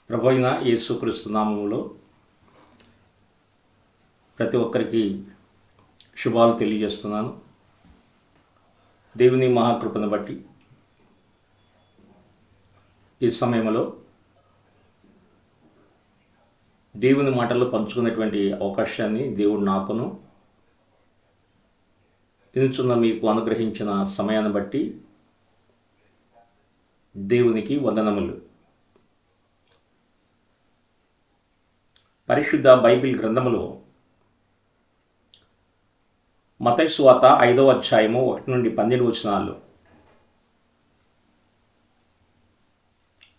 ప్రభువైన యేసుక్రీస్తు నామములో ప్రతి ఒక్కరికి శుభాలు తెలియజేస్తున్నాను. దేవుని మహాకృపను బట్టి ఈ సమయంలో దేవుని మాటల్లో పంచుకునేటువంటి అవకాశాన్ని దేవుడు నాకును వినుచున్న మీకు అనుగ్రహించిన సమయాన్ని బట్టి దేవునికి వందనములు. పరిశుద్ధ బైబిల్ గ్రంథములో మత్తయి సువార్త 5వ అధ్యాయము 1 నుండి 12 వచనాలు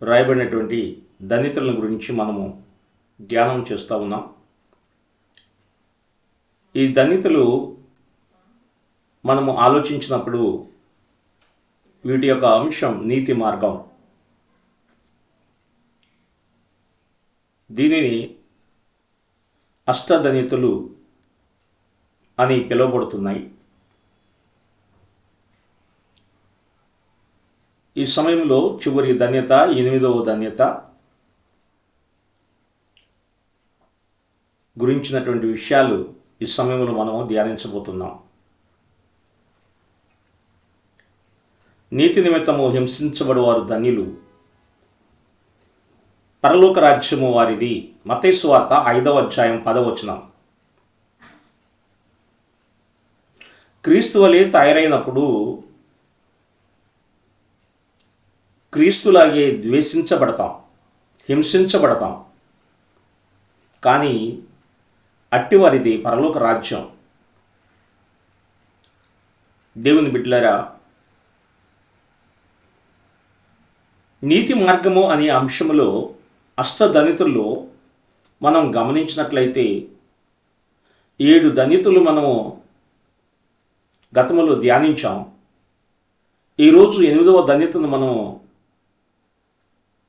రాయబడినటువంటి ధనితుల గురించి మనము ధ్యానం చేస్తూ ఉన్నాం. ఈ ధనితులు మనము ఆలోచించినప్పుడు వీటి యొక్క అంశం నీతి మార్గం. దీనిని అష్టధనితులు అని పిలువబడుతున్నాయి. ఈ సమయంలో చివరి ధన్యత 8వ ధన్యత గురించినటువంటి విషయాలు ఈ సమయంలో మనం ధ్యానించబోతున్నాం. నీతి నిమిత్తము హింసించబడువారు ధన్యులు, పరలోక రాజ్యము వారిది. మత్తయి సువార్త 5వ అధ్యాయం 10వ వచనం. క్రీస్తు వలె తయారైనప్పుడు క్రీస్తులాగే ద్వేషించబడతాం, హింసించబడతాం. కానీ అట్టివారిది పరలోక రాజ్యం. దేవుని బిడ్డలారా, నీతి మార్గము అనే అంశములో అష్టధనితుల్లో మనం గమనించినట్లయితే 7 ధనితులు మనము గతంలో ధ్యానించాం. ఈరోజు 8వ ధనితను మనము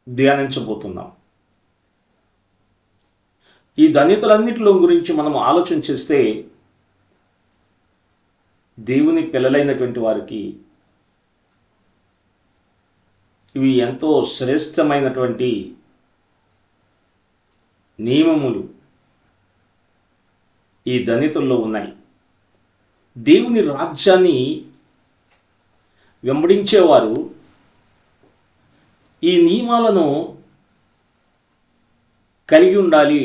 ధ్యానించబోతున్నాం. ఈ ధనితులన్నిటిలో గురించి మనం ఆలోచన చేస్తే దేవుని పిల్లలైనటువంటి వారికి ఇవి ఎంతో శ్రేష్టమైనటువంటి నియమములు ఈ ధనితుల్లో ఉన్నాయి. దేవుని రాజ్యాన్ని వెంబడించేవారు ఈ నియమాలను కలిగి ఉండాలి.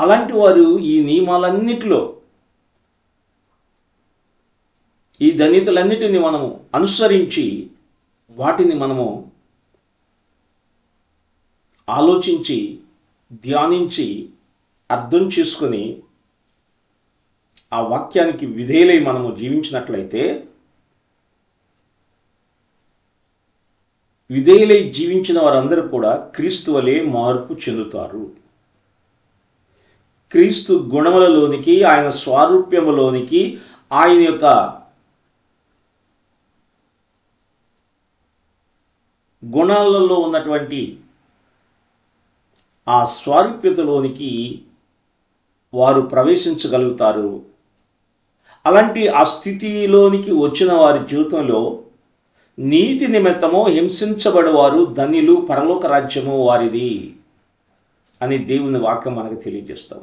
అలాంటి వారు ఈ నియమాలన్నిటిలో ఈ ధనితులన్నిటిని మనము అనుసరించి వాటిని మనము ఆలోచించి ధ్యానించి అర్థం చేసుకొని ఆ వాక్యానికి విధేయులై మనము జీవించినట్లయితే, విధేయులై జీవించిన వారందరూ కూడా క్రీస్తు వలె మార్పు చెందుతారు. క్రీస్తు గుణములలోనికి, ఆయన స్వారూప్యములోనికి, ఆయన యొక్క గుణాలలో ఉన్నటువంటి ఆ స్వారూప్యతలోనికి వారు ప్రవేశించగలుగుతారు. అలాంటి ఆ స్థితిలోనికి వచ్చిన వారి జీవితంలో నీతి నిమిత్తము హింసించబడేవారు ధన్యులు, పరలోక రాజ్యము వారిది అని దేవుని వాక్యం మనకు తెలియజేస్తాం.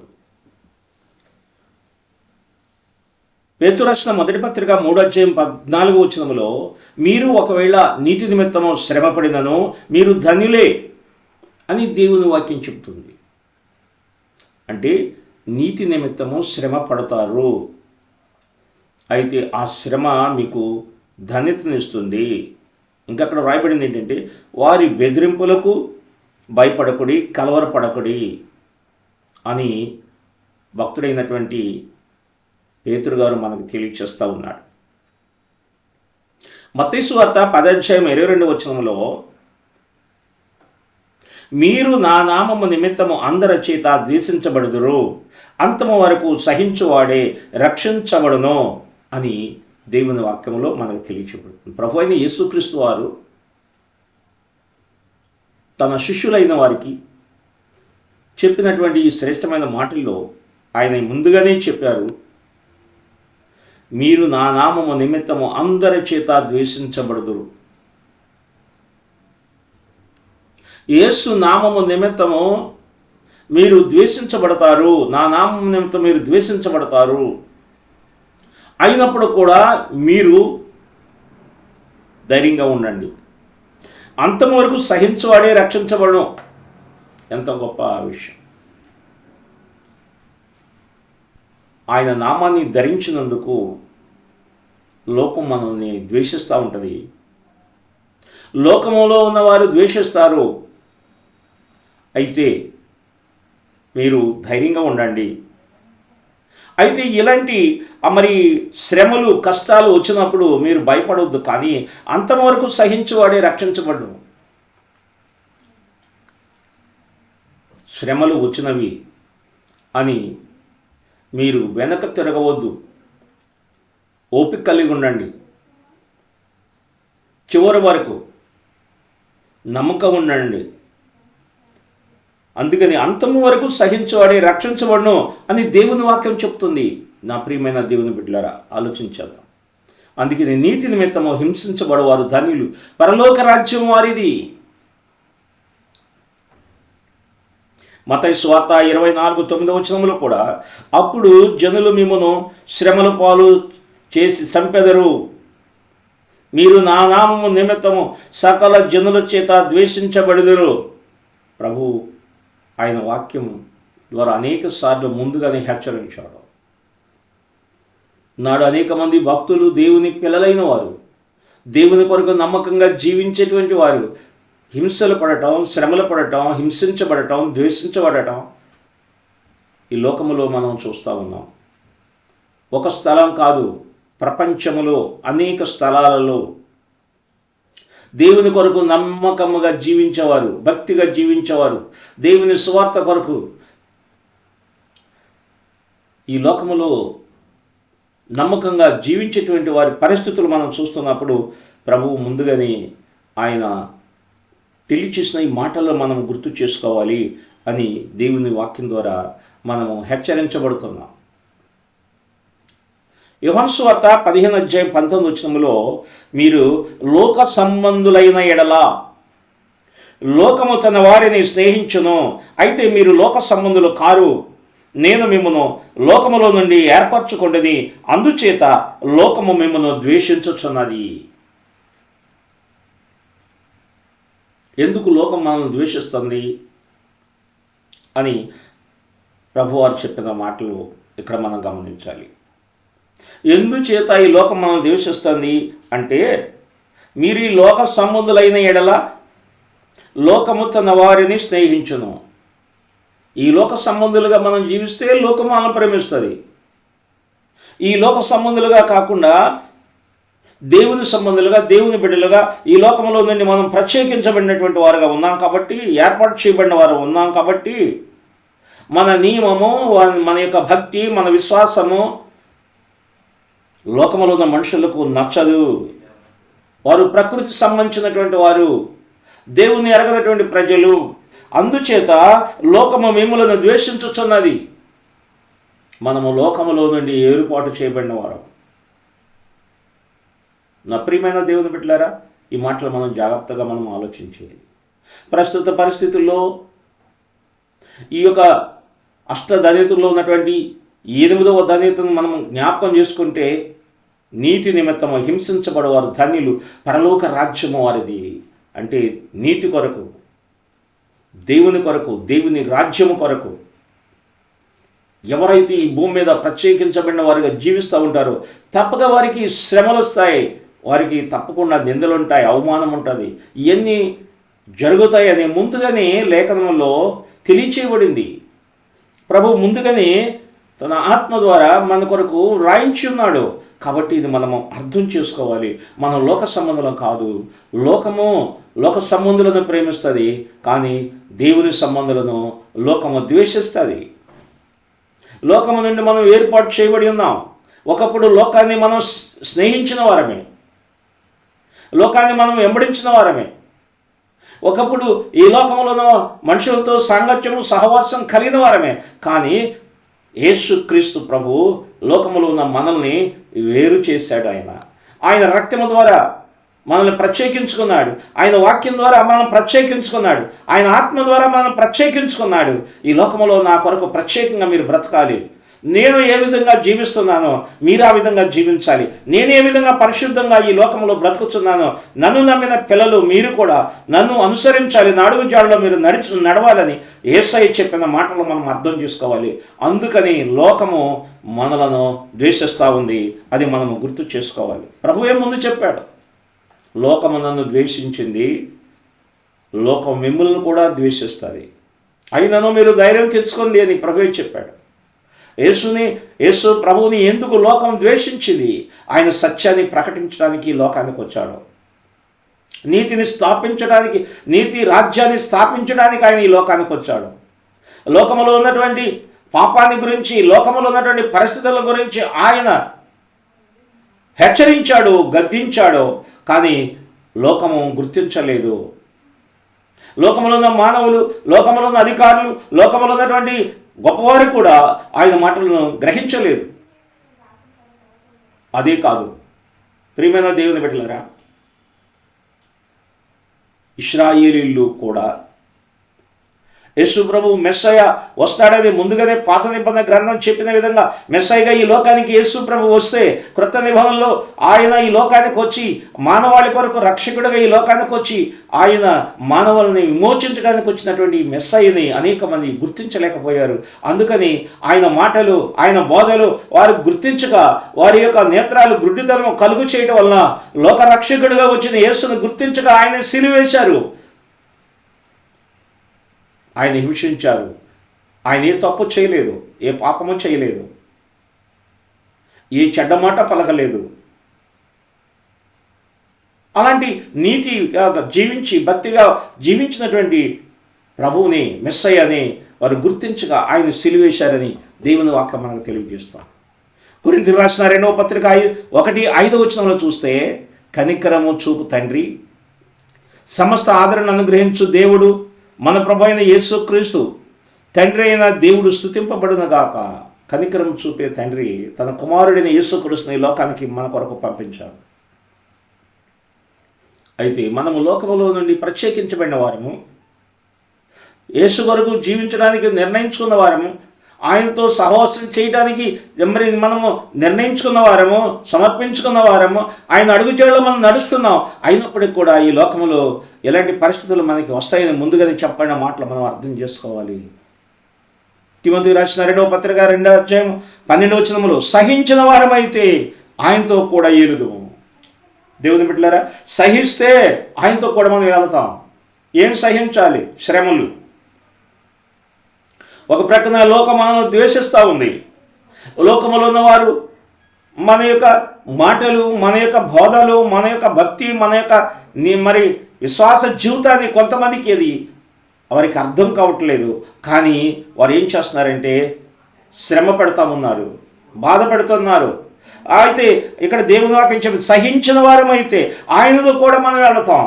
పేతురు రాసిన మొదటి పత్రిక 3వ అధ్యాయం 14వ వచనములో, మీరు ఒకవేళ నీతి నిమిత్తము శ్రమపడినను మీరు ధన్యులే అని దేవుని వాక్యం చెబుతుంది. అంటే నీతి నిమిత్తము శ్రమ పడతారు. అయితే ఆ శ్రమ మీకు ధన్యతనిస్తుంది. ఇంకా అక్కడ రాయబడింది ఏంటంటే, వారి బెదిరింపులకు భయపడకుడి, కలవరపడకుడి అని భక్తుడైనటువంటి పేతురు గారు మనకు తెలియచేస్తూ ఉన్నాడు. మత్తయి సువార్త 10వ అధ్యాయం 22వ వచనంలో, మీరు నా నామము నిమిత్తము అందరి చేత ద్వేషించబడుదురు, అంతము వరకు సహించువాడే రక్షించబడును అని దేవుని వాక్యంలో మనకు తెలియచేయబడుతుంది. ప్రభు అయిన యేసుక్రీస్తు వారు తన శిష్యులైన వారికి చెప్పినటువంటి ఈ శ్రేష్టమైన మాటల్లో ఆయన ముందుగానే చెప్పారు, మీరు నా నామము నిమిత్తము అందరి చేత ద్వేషించబడుదురు. యేసు నామము నిమిత్తము మీరు ద్వేషించబడతారు, నా నామం నిమిత్తం మీరు ద్వేషించబడతారు. అయినప్పుడు కూడా మీరు ధైర్యంగా ఉండండి, అంతం వరకు సహించువాడే రక్షించబడను. ఎంత గొప్ప విషయం! ఆయన నామాన్ని ధరించినందుకు లోకం మనల్ని ద్వేషిస్తూ ఉంటుంది. లోకములో ఉన్నవారు ద్వేషిస్తారు. అయితే మీరు ధైర్యంగా ఉండండి. అయితే ఇలాంటి మరి శ్రమలు కష్టాలు వచ్చినప్పుడు మీరు భయపడవద్దు, కానీ అంతవరకు సహించువాడే రక్షించబడ్డు. శ్రమలు వచ్చినవి అని మీరు వెనక తిరగవద్దు, ఓపిక కలిగి ఉండండి. చివరి వరకు నమ్మకం ఉండండి. అందుకని అంతము వరకు సహించువాడే రక్షించబడును అని దేవుని వాక్యం చెప్తుంది. నా ప్రియమైన దేవుని బిడ్డలారా, ఆలోచించేద్దాం. అందుకని నీతి నిమిత్తము హింసించబడవారు ధన్యులు, పరలోక రాజ్యం వారిది. మత్తయి సువార్త 24:9 కూడా, అప్పుడు జనులు మిమ్మును శ్రమల పాలు చేసి చంపెదరు, మీరు నా నామము నిమిత్తము సకల జనుల చేత ద్వేషించబడెదరు. ప్రభు ఆయన వాక్యం ద్వారా అనేక సార్లు ముందుగానే హెచ్చరించాడు. నాడు అనేక మంది భక్తులు, దేవుని పిల్లలైన వారు, దేవుని కొరకు నమ్మకంగా జీవించేటువంటి వారు హింసలు పడటం, శ్రమలు పడటం, హింసించబడటం, ద్వేషించబడటం ఈ లోకములో మనం చూస్తూ ఉన్నాం. ఒక స్థలం కాదు, ప్రపంచములో అనేక స్థలాలలో దేవుని కొరకు నమ్మకముగా జీవించేవారు, భక్తిగా జీవించేవారు, దేవుని సువార్త కొరకు ఈ లోకములో నమ్మకంగా జీవించేటువంటి వారి పరిస్థితులు మనం చూస్తున్నప్పుడు ప్రభువు ముందుగానే ఆయన తెలియచేసిన ఈ మాటల్లో మనం గుర్తు చేసుకోవాలి అని దేవుని వాక్యం ద్వారా మనము హెచ్చరించబడుతున్నాం. యోహాను సువార్త 15:19 మీరు లోక సంబంధులైన ఎడల లోకము తన వారిని స్నేహించును, అయితే మీరు లోక సంబంధులు కారు, నేను మిమ్మును లోకములో నుండి ఏర్పరచుకొంటిని, అందుచేత లోకము మిమ్మును ద్వేషించుచున్నది. ఎందుకు లోకం మనల్ని ద్వేషిస్తుంది అని ప్రభువారు చెప్పిన మాటలు ఇక్కడ మనం గమనించాలి. ఎందుచేత ఈ లోకం మనం ద్వేషిస్తుంది అంటే, మీరు ఈ లోక సంబంధులైన ఎడల లోకము తన వారిని స్నేహించును. ఈ లోక సంబంధులుగా మనం జీవిస్తే లోకం మనల్ని ప్రేమిస్తుంది. ఈ లోక సంబంధులుగా కాకుండా దేవుని సంబంధులుగా, దేవుని బిడ్డలుగా ఈ లోకంలో నుండి మనం ప్రత్యేకించబడినటువంటి వారుగా ఉన్నాం కాబట్టి, ఏర్పాటు చేయబడిన వారు ఉన్నాం కాబట్టి, మన నియమము, మన యొక్క భక్తి, మన విశ్వాసము లోకంలో ఉన్న మనుషులకు నచ్చదు. వారు ప్రకృతి సంబంధించినటువంటి వారు, దేవుని ఎరగనటువంటి ప్రజలు. అందుచేత లోకము మిమ్ములను ద్వేషించుచున్నది. మనము లోకములో నుండి ఏర్పాటు చేయబడిన వారు. నా ప్రియమైన దేవుని బిడ్డలారా, ఈ మాటలు మనం జాగ్రత్తగా మనం ఆలోచించేది. ప్రస్తుత పరిస్థితుల్లో ఈ యొక్క అష్టధనితుల్లో ఉన్నటువంటి 8వ ధనితను మనం జ్ఞాపకం చేసుకుంటే, నీతి నిమిత్తము హింసించబడేవారు ధన్యులు, పరలోక రాజ్యము వారిది. అంటే నీతి కొరకు, దేవుని కొరకు, దేవుని రాజ్యము కొరకు ఎవరైతే ఈ భూమి మీద ప్రత్యేకించబడిన వారిగా జీవిస్తూ ఉంటారో తప్పక వారికి శ్రమలు వస్తాయి, వారికి తప్పకుండా నిందలు ఉంటాయి, అవమానం ఉంటుంది. ఇవన్నీ జరుగుతాయని ముందుగానే లేఖనంలో తెలియచేయబడింది. ప్రభు ముందుగానే తన ఆత్మ ద్వారా మన కొరకు రాయించి ఉన్నాడు. కాబట్టి ఇది మనము అర్థం చేసుకోవాలి. మనం లోక సంబంధులం కాదు. లోకము లోక సంబంధులను ప్రేమిస్తుంది, కానీ దేవుని సంబంధులను లోకము ద్వేషిస్తుంది. లోకము నుండి మనం ఏర్పాటు చేయబడి ఉన్నాం. ఒకప్పుడు లోకాన్ని మనం స్నేహించిన వారమే, లోకాన్ని మనం వెంబడించిన వారమే. ఒకప్పుడు ఈ లోకంలో మనుషులతో సాంగత్యము, సహవాసం కలిగిన వారమే. కానీ యేసుక్రీస్తు ప్రభు లోకములో ఉన్న మనల్ని వేరు చేశాడు. ఆయన రక్తము ద్వారా మనల్ని ప్రత్యేకించుకున్నాడు. ఆయన వాక్యం ద్వారా మనల్ని ప్రత్యేకించుకున్నాడు. ఆయన ఆత్మ ద్వారా మనల్ని ప్రత్యేకించుకున్నాడు. ఈ లోకంలో నా కొరకు ప్రత్యేకంగా మీరు బ్రతకాలి. నేను ఏ విధంగా జీవిస్తున్నానో మీరు ఆ విధంగా జీవించాలి. నేను ఏ విధంగా పరిశుద్ధంగా ఈ లోకంలో బ్రతుకుతున్నానో నన్ను నమ్మిన పిల్లలు మీరు కూడా నన్ను అనుసరించాలి, నా అడుగు జాడలో మీరు నడవాలని యేసయ్య చెప్పిన మాటలు మనం అర్థం చేసుకోవాలి. అందుకని లోకము మనలను ద్వేషిస్తూ ఉంది, అది మనము గుర్తు చేసుకోవాలి. ప్రభువే ముందు చెప్పాడు, లోకము నన్ను ద్వేషించింది, లోకం మిమ్మల్ని కూడా ద్వేషిస్తుంది, అయినను మీరు ధైర్యం తెచ్చుకోండి అని ప్రభువే చెప్పాడు. యేసు ప్రభువుని ఎందుకు లోకం ద్వేషించింది? ఆయన సత్యాన్ని ప్రకటించడానికి లోకానికి వచ్చాడు. నీతిని స్థాపించడానికి, నీతి రాజ్యాన్ని స్థాపించడానికి ఆయన ఈ లోకానికి వచ్చాడు. లోకములో ఉన్నటువంటి పాపాన్ని గురించి, లోకములో ఉన్నటువంటి పరిస్థితుల గురించి ఆయన హెచ్చరించాడు, గద్దించాడు. కానీ లోకము గుర్తించలేదు. లోకములో ఉన్న మానవులు, లోకములో ఉన్న అధికారులు, లోకములో ఉన్నటువంటి గొప్పవారు కూడా ఆయన మాటలను గ్రహించలేదు. అదే కాదు ప్రియమైన దేవుని బిడ్డలారా, ఇశ్రాయేలీయులు కూడా యేసు ప్రభు మెస్సయ్య వస్తాడని ముందుగానే పాత నిబంధన గ్రంథం చెప్పిన విధంగా మెస్సయ్యగా ఈ లోకానికి యేసు ప్రభు వస్తే, క్రొత్త నిబంధనలో ఆయన ఈ లోకానికి వచ్చి మానవాళి కొరకు రక్షకుడిగా ఈ లోకానికి వచ్చి ఆయన మానవుల్ని విమోచించడానికి వచ్చినటువంటి మెస్సయ్యని అనేక మంది గుర్తించలేకపోయారు. అందుకని ఆయన మాటలు, ఆయన బోధలు వారు గుర్తించక వారి యొక్క నేత్రాలు గుడ్డితనం కలుగు చేయడం వలన లోక రక్షకుడిగా వచ్చిన యేసును గుర్తించక ఆయన సిలువేశారు, ఆయన హింసించారు. ఆయన ఏ తప్పు చేయలేదు, ఏ పాపము చేయలేదు, ఏ చెడ్డ మాట పలకలేదు. అలాంటి నీతిగా జీవించి భక్తిగా జీవించినటువంటి ప్రభువుని, మెస్సయ్యని వారు గుర్తించగా ఆయన సిలువేశారని దేవుని వాక్యం మనకు తెలియజేస్తాం. కొరింథీయులకు రాసిన 2వ పత్రిక 1:5 చూస్తే, కనికరము చూపు తండ్రి, సమస్త ఆదరణ అనుగ్రహించు దేవుడు, మన ప్రభు అయిన యేసుక్రీస్తు తండ్రి అయిన దేవుడు స్తుతింపబడునుగాక. కనికరం చూపే తండ్రి తన కుమారుడైన యేసుక్రీస్తుని ఈ లోకానికి మన కొరకు పంపించాడు. అయితే మనము లోకములో నుండి ప్రత్యేకించబడిన వారము, యేసు కొరకు జీవించడానికి నిర్ణయించుకున్న వారము, ఆయనతో సహవాసం చేయడానికి మరి మనము నిర్ణయించుకున్న వారము, సమర్పించుకున్న వారము, ఆయన అడుగుజాడలో మనం నడుస్తున్నాం. అయినప్పటికీ కూడా ఈ లోకంలో ఎలాంటి పరిస్థితులు మనకి వస్తాయని ముందుగానే చెప్పిన మాటలు మనం అర్థం చేసుకోవాలి. తిమోతికి రాసిన 2వ పత్రిక 2:12 సహించిన వారమైతే ఆయనతో కూడా ఏలుదుము. దేవుని బిడ్డలారా, సహిస్తే ఆయనతో కూడా మనం వెళతాం. ఏం సహించాలి? శ్రమలు. ఒక ప్రక్కన లోకమాను ద్వేషిస్తూ ఉంది. లోకములో ఉన్నవారు మన యొక్క మాటలు, మన యొక్క బోధలు, మన యొక్క భక్తి, మన యొక్క మరి విశ్వాస జీవితాన్ని కొంతమందికి అది వారికి అర్థం కావట్లేదు. కానీ వారు ఏం చేస్తున్నారంటే శ్రమ పెడతా ఉన్నారు, బాధ పెడుతున్నారు. అయితే ఇక్కడ దేవుని వాక్యం చెప్పి సహించిన వారమైతే ఆయనతో కూడా మనం వెళతాం.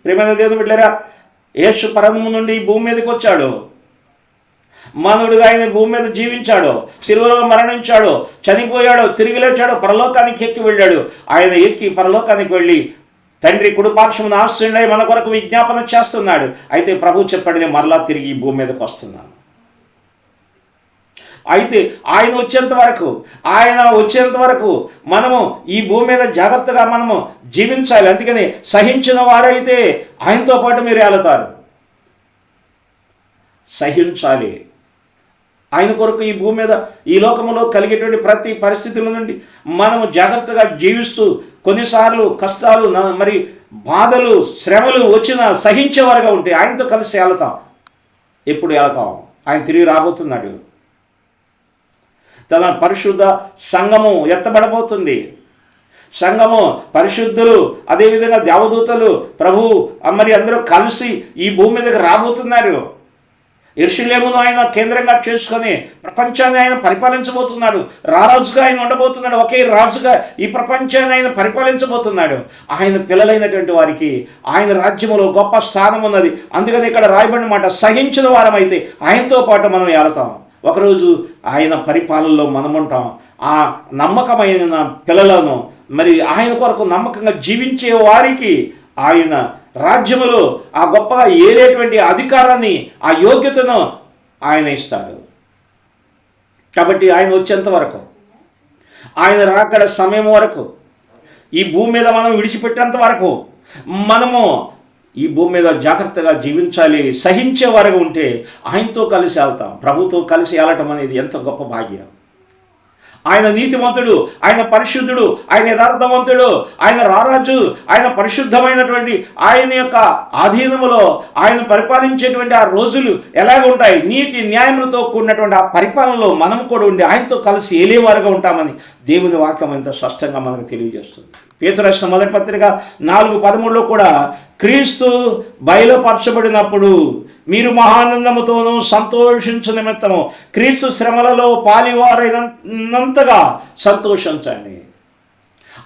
ప్రియమైన దేవుని బిడ్డలారా, యేసు పరము నుండి భూమి మీదకి వచ్చాడు, మానవుడిగా ఆయన భూమి మీద జీవించాడు, శిలువలో మరణించాడు, చనిపోయాడు, తిరిగి లేచాడు, పరలోకానికి ఎక్కి వెళ్ళాడు. ఆయన ఎక్కి పరలోకానికి వెళ్ళి తండ్రి కుడిపార్శ్వమున ఆశ్రయుడై మన కొరకు విజ్ఞాపన చేస్తున్నాడు. అయితే ప్రభు చెప్పాడు, నేను మరలా తిరిగి భూమి మీదకి వస్తున్నాను. అయితే ఆయన వచ్చేంత వరకు మనము ఈ భూమి మీద జాగ్రత్తగా మనము జీవించాలి. అందుకని సహించిన వారైతే ఆయనతో పాటు మీరు వెళతారు. సహించాలి. ఆయన కొరకు ఈ భూమి మీద ఈ లోకంలో కలిగేటువంటి ప్రతి పరిస్థితుల నుండి మనము జాగ్రత్తగా జీవిస్తూ కొన్నిసార్లు కష్టాలు మరి బాధలు శ్రమలు వచ్చినా సహించేవారుగా ఉంటే ఆయనతో కలిసి వెళతాం. ఎప్పుడు వెళతాం? ఆయన తిరిగి రాబోతున్నాడు. తన పరిశుద్ధ సంఘము ఎత్తబడబోతుంది. సంఘము, పరిశుద్ధులు, అదేవిధంగా దేవదూతలు, ప్రభు మరి అందరూ కలిసి ఈ భూమి మీదకి రాబోతున్నారు. యెరూషలేమును ఆయన కేంద్రంగా చేసుకొని ప్రపంచాన్ని ఆయన పరిపాలించబోతున్నాడు. రారాజుగా ఆయన ఉండబోతున్నాడు. ఒకే రాజుగా ఈ ప్రపంచాన్ని ఆయన పరిపాలించబోతున్నాడు. ఆయన పిల్లలైనటువంటి వారికి ఆయన రాజ్యములో గొప్ప స్థానం ఉన్నది. అందుకని ఇక్కడ రాయబడిన మాట, సహించిన వారమైతే ఆయనతో పాటు మనం వెళతాం. ఒకరోజు ఆయన పరిపాలనలో మనం ఉంటాం. ఆ నమ్మకమైన పిల్లలను, మరి ఆయన కొరకు నమ్మకంగా జీవించే వారికి ఆయన రాజ్యములో ఆ గొప్పగా ఏలేటువంటి అధికారాన్ని, ఆ యోగ్యతను ఆయన ఇస్తాడు. కాబట్టి ఆయన వచ్చేంత వరకు, ఆయన రాకడ సమయం వరకు, ఈ భూమి మీద మనం విడిచిపెట్టేంత వరకు మనము ఈ భూమి మీద జాగ్రత్తగా జీవించాలి. సహించే వరకు ఉంటే ఆయనతో కలిసి వెళ్తాం. ప్రభుతో కలిసి వెళ్ళటం అనేది ఎంత గొప్ప భాగ్యం. ఆయన నీతిమంతుడు, ఆయన పరిశుద్ధుడు, ఆయన యథార్థవంతుడు, ఆయన రారాజు, ఆయన పరిశుద్ధమైనటువంటి ఆయన యొక్క ఆధీనములో ఆయన పరిపాలించేటువంటి ఆ రోజులు ఎలాగ ఉంటాయి? నీతి న్యాయములతో కూడినటువంటి ఆ పరిపాలనలో మనం కూడా ఉండి ఆయనతో కలిసి ఏలేవారుగా ఉంటామని దేవుని వాక్యం ఎంత స్పష్టంగా మనకు తెలియజేస్తుంది. పేతురు రాసిన మొదటి పత్రిక 4:13 కూడా క్రీస్తు బయలుపరచబడినప్పుడు మీరు మహానందముతోనూ సంతోషించు నిమిత్తము క్రీస్తు శ్రమలలో పాలివారైనంతగా సంతోషించండి.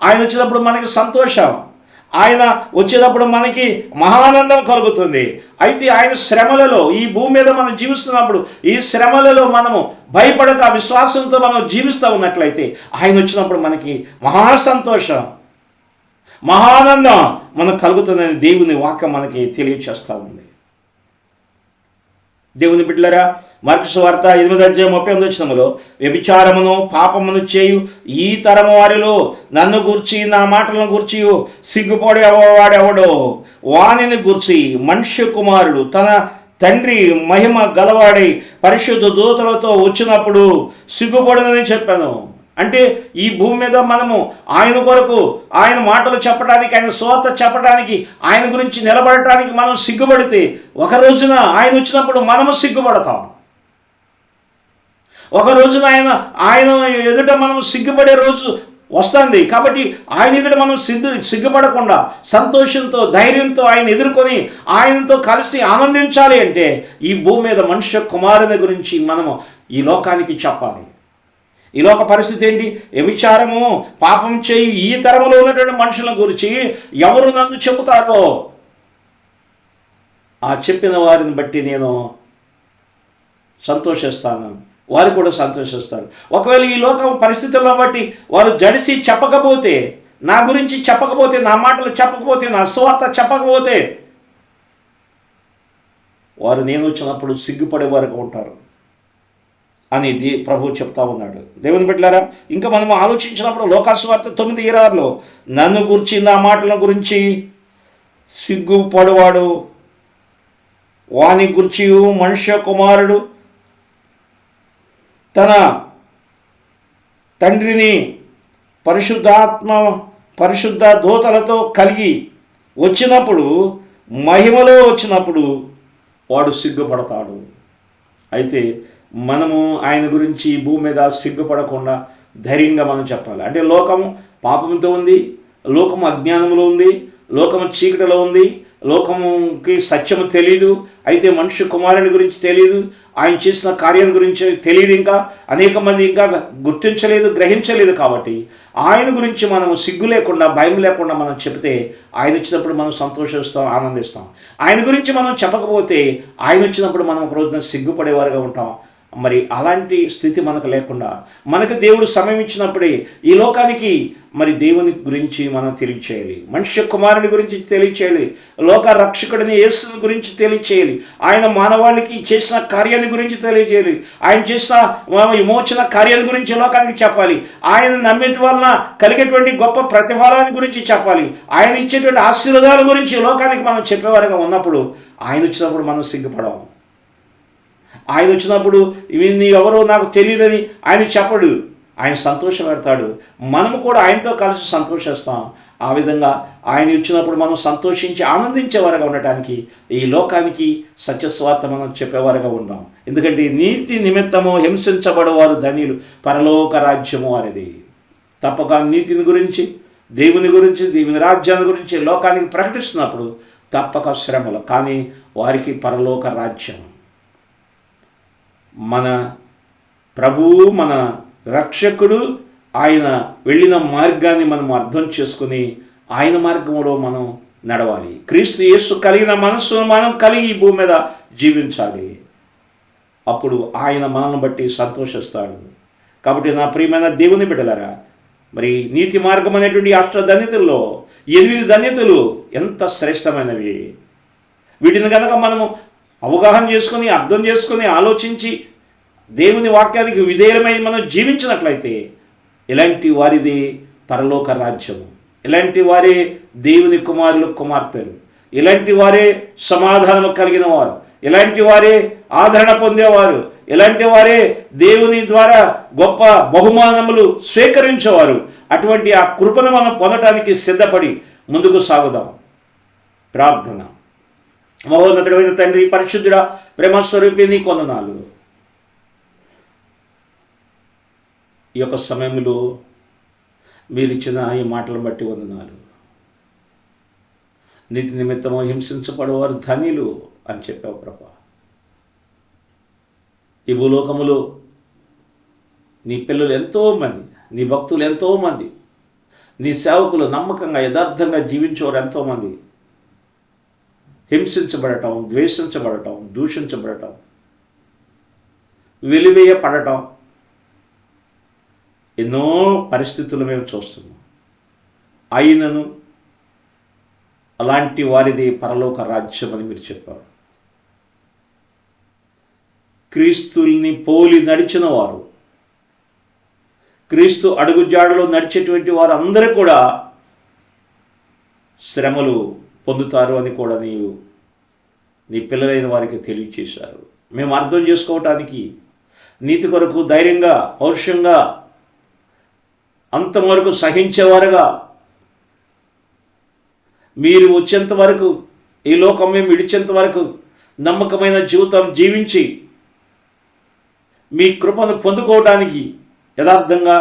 ఆయన వచ్చినప్పుడు మనకి సంతోషం, ఆయన వచ్చేటప్పుడు మనకి మహానందం కలుగుతుంది. అయితే ఆయన శ్రమలలో, ఈ భూమి మీద మనం జీవిస్తున్నప్పుడు ఈ శ్రమలలో మనము భయపడక విశ్వాసంతో మనం జీవిస్తూ ఉన్నట్లయితే ఆయన వచ్చినప్పుడు మనకి మహాసంతోషం, మహానందం మనకు కలుగుతుందని దేవుని వాక్యం మనకి తెలియచేస్తూ ఉంది. దేవుని బిడ్డలారా, మార్కు సువార్త 8:38 వ్యభిచారమును పాపమును చేయు ఈ తరము వారిలో నన్ను గూర్చి నా మాటలను గూర్చి సిగ్గుపడేవాడెవడో వానిని గూర్చి మనుష్య కుమారుడు తన తండ్రి మహిమ గలవాడై పరిశుద్ధ దూతలతో వచ్చినప్పుడు సిగ్గుపడనని చెప్పాను. అంటే ఈ భూమి మీద మనము ఆయన కొరకు, ఆయన మాటలు చెప్పడానికి, ఆయన సువార్త చెప్పడానికి, ఆయన గురించి నిలబడటానికి మనం సిగ్గుపడితే ఒక రోజున ఆయన వచ్చినప్పుడు మనము సిగ్గుపడతాం. ఒక రోజున ఆయన ఎదుట మనం సిగ్గుపడే రోజు వస్తుంది. కాబట్టి ఆయన ఎదుట మనం సిగ్గుపడకుండా సంతోషంతో, ధైర్యంతో ఆయన ఎదుర్కొని ఆయనతో కలిసి ఆనందించాలి అంటే ఈ భూమి మీద మనుష్య కుమారుని గురించి మనము ఈ లోకానికి చెప్పాలి. ఈ లోక పరిస్థితి ఏంటి? వ్యభిచారము పాపం చేయి ఈ తరములో ఉన్నటువంటి మనుషుల గురించి ఎవరు నన్ను చెబుతారో ఆ చెప్పిన వారిని బట్టి నేను సంతోషిస్తాను, వారు కూడా సంతోషిస్తారు. ఒకవేళ ఈ లోక పరిస్థితులను బట్టి వారు జడిసి చెప్పకపోతే, నా గురించి చెప్పకపోతే, నా మాటలు చెప్పకపోతే, నా సువార్త చెప్పకపోతే వారు నేను వచ్చినప్పుడు సిగ్గుపడే వరకు ఉంటారు అనేది ప్రభు చెప్తా ఉన్నాడు. దేవుని బిడ్డలారా, ఇంకా మనం ఆలోచించినప్పుడు లోకాసువార్త 9:26 నన్ను గురించి, నా మాటల గురించి సిగ్గుపడువాడు వాని గురించి మనుష్య కుమారుడు తన తండ్రిని పరిశుద్ధ దూతలతో కలిగి వచ్చినప్పుడు, మహిమలో వచ్చినప్పుడు వాడు సిగ్గుపడతాడు. అయితే మనము ఆయన గురించి భూమి మీద సిగ్గుపడకుండా ధైర్యంగా మనం చెప్పాలి. అంటే లోకము పాపంతో ఉంది, లోకము అజ్ఞానంలో ఉంది, లోకము చీకటిలో ఉంది, లోకముకి సత్యము తెలియదు. అయితే మనుష్య కుమారుని గురించి తెలియదు, ఆయన చేసిన కార్యం గురించి తెలియదు, ఇంకా అనేక మంది ఇంకా గుర్తించలేదు, గ్రహించలేదు. కాబట్టి ఆయన గురించి మనం సిగ్గు లేకుండా, భయం లేకుండా మనం చెప్తే ఆయన వచ్చినప్పుడు మనం సంతోషిస్తాం, ఆనందిస్తాం. ఆయన గురించి మనం చెప్పకపోతే ఆయన వచ్చినప్పుడు మనం ఒక రోజున సిగ్గుపడేవారుగా ఉంటాం. మరి అలాంటి స్థితి మనకు లేకుండా మనకు దేవుడు సమయం ఇచ్చినప్పుడే ఈ లోకానికి మరి దేవుని గురించి మనం తెలియచేయాలి, మనుష్య కుమారుని గురించి తెలియచేయాలి, లోక రక్షకుడిని యేసుని గురించి తెలియచేయాలి, ఆయన మానవాళికి చేసిన కార్యాన్ని గురించి తెలియజేయాలి, ఆయన చేసిన విమోచన కార్యాన్ని గురించి లోకానికి చెప్పాలి, ఆయన నమ్మేటి వలన కలిగేటువంటి గొప్ప ప్రతిఫలాన్ని గురించి చెప్పాలి, ఆయన ఇచ్చేటువంటి ఆశీర్వాదాల గురించి లోకానికి మనం చెప్పేవారుగా ఉన్నప్పుడు ఆయన వచ్చినప్పుడు మనం సిగ్గుపడము. ఆయన వచ్చినప్పుడు ఇవి ఎవరో నాకు తెలియదని ఆయన చెప్పడు, ఆయన సంతోషం పెడతాడు, మనము కూడా ఆయనతో కలిసి సంతోషిస్తాం. ఆ విధంగా ఆయన వచ్చినప్పుడు మనం సంతోషించి ఆనందించేవారుగా ఉండటానికి ఈ లోకానికి సత్యస్వార్త మనం చెప్పేవారుగా ఉన్నాం. ఎందుకంటే నీతి నిమిత్తము హింసించబడేవారు ధన్యులు, పరలోక రాజ్యము అనేది. తప్పక నీతిని గురించి, దేవుని గురించి, దేవుని రాజ్యాన్ని గురించి లోకానికి ప్రకటిస్తున్నప్పుడు తప్పక శ్రమలు, కానీ వారికి పరలోక రాజ్యం. మన ప్రభువు, మన రక్షకుడు ఆయన వెళ్ళిన మార్గాన్ని మనం అర్థం చేసుకుని ఆయన మార్గంలో మనం నడవాలి. క్రీస్తు యేసు కలిగిన మనస్సును మనం కలిగి ఈ భూమి మీద జీవించాలి. అప్పుడు ఆయన మనల్ని బట్టి సంతోషిస్తాడు. కాబట్టి నా ప్రియమైన దేవుని బిడ్డలారా, మరి నీతి మార్గం అనేటువంటి అష్టధన్యతల్లో 8 ధన్యతలు ఎంత శ్రేష్టమైనవి. వీటిని కనుక మనము అవగాహన చేసుకొని, అర్థం చేసుకొని, ఆలోచించి దేవుని వాక్యానికి విధేయమై మనం జీవించినట్లయితే ఇలాంటి వారిది పరలోక రాజ్యము, ఇలాంటి వారే దేవుని కుమారులు కుమార్తెలు, ఇలాంటి వారే సమాధానం కలిగిన వారు, ఇలాంటి వారే ఆదరణ పొందేవారు, ఇలాంటి వారే దేవుని ద్వారా గొప్ప బహుమానములు స్వీకరించేవారు. అటువంటి ఆ కృపను మనం పొందటానికి సిద్ధపడి ముందుకు సాగుదాం. ప్రార్థన. మహోన్నతుడైన తండ్రి, పరిశుద్ధుడా, ప్రేమస్వరూపి, నీ వందనాలు. ఈ యొక్క సమయంలో మీరిచ్చిన ఈ మాటలను బట్టి వందనాలు. నీతి నిమిత్తము హింసించబడేవారు ధన్యులు అని చెప్పావు ప్రభా. ఈ భూలోకములో నీ పిల్లలు ఎంతోమంది, నీ భక్తులు ఎంతోమంది, నీ సేవకులు నమ్మకంగా యథార్థంగా జీవించేవారు ఎంతోమంది హింసించబడటం, ద్వేషించబడటం, దూషించబడటం, వెలివేయపడటం, ఎన్నో పరిస్థితులు మేము చూస్తున్నాం. అయినను అలాంటి వారిది పరలోక రాజ్యం అని మీరు చెప్పారు. క్రీస్తుల్ని పోలి నడిచిన వారు, క్రీస్తు అడుగుజాడలో నడిచేటువంటి వారు అందరూ కూడా శ్రమలు పొందుతారు అని కూడా నీ పిల్లలైన వారికి తెలియచేశారు. మేము అర్థం చేసుకోవటానికి నీతి కొరకు ధైర్యంగా, పౌరుషంగా, అంతవరకు సహించేవారుగా, మీరు వచ్చేంత వరకు, ఈ లోకం మేము విడిచేంత వరకు నమ్మకమైన జీవితం జీవించి మీ కృపను పొందుకోవడానికి యథార్థంగా,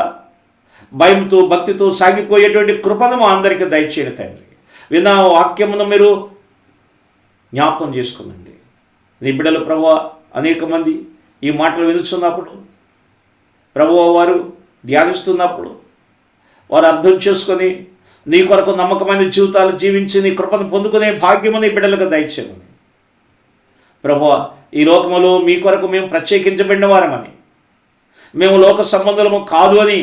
భయంతో, భక్తితో సాగిపోయేటువంటి కృపను మా అందరికీ దయచేయండి తండ్రి. విన్న వాక్యమును మీరు జ్ఞాపకం చేసుకునండి. నీ బిడ్డలు ప్రభువా అనేక మంది ఈ మాటలు వినుచున్నప్పుడు, ప్రభువా వారు ధ్యానిస్తున్నప్పుడు వారు అర్థం చేసుకొని నీ కొరకు నమ్మకమైన జీవితాలు జీవించి నీ కృపను పొందుకునే భాగ్యము నీ బిడ్డలకు దయచేయమని. ప్రభువా ఈ లోకములో మీ కొరకు మేము ప్రత్యేకించబడిన వారమని, మేము లోక సంబంధము కాదు అని,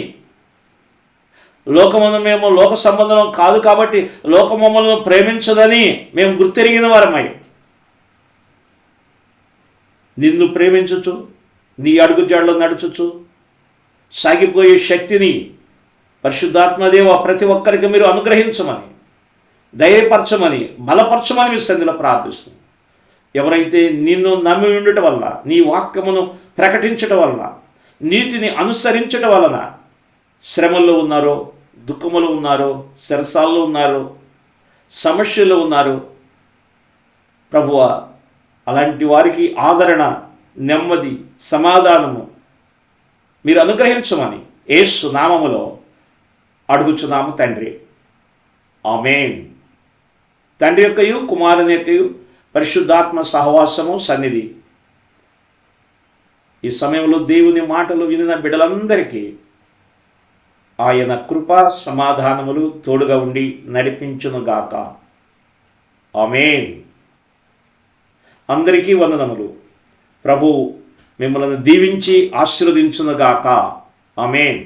మేము లోక సంబంధం కాదు కాబట్టి లోకం మమ్మల్ని ప్రేమించదని మేము గుర్తెరిగిన వారమై నిన్ను ప్రేమించచ్చు, నీ అడుగుజాడలో నడుచచ్చు సాగిపోయే శక్తిని పరిశుద్ధాత్మదేవ ప్రతి ఒక్కరికి మీరు అనుగ్రహించమని, ధైర్యపరచమని, బలపరచమని మీ సన్నిధిలో ప్రార్థిస్తున్నాం. ఎవరైతే నిన్ను నమ్మి ఉండటం వల్ల, నీ వాక్యమును ప్రకటించటం వల్ల, నీతిని అనుసరించటం వలన శ్రమల్లో ఉన్నారో, దుఃఖములో ఉన్నారో, సరసాల్లో ఉన్నారో, సమస్యల్లో ఉన్నారో, ప్రభువా అలాంటి వారికి ఆదరణ, నెమ్మది, సమాధానము మీరు అనుగ్రహించమని యేసు నామములో అడుగుచున్నాము తండ్రి. ఆమేన్. తండ్రి యొక్కయు, కుమారుని యొక్కయు, పరిశుద్ధాత్మ సహవాసము సన్నిధి ఈ సమయంలో దేవుని మాటలు వినిన బిడ్డలందరికీ ఆయన కృప, సమాధానములు తోడుగా ఉండి నడిపించునుగాక. ఆమేన్. అందరికీ వందనములు. ప్రభు మిమ్మల్ని దీవించి ఆశీర్వదించునుగాక. ఆమేన్.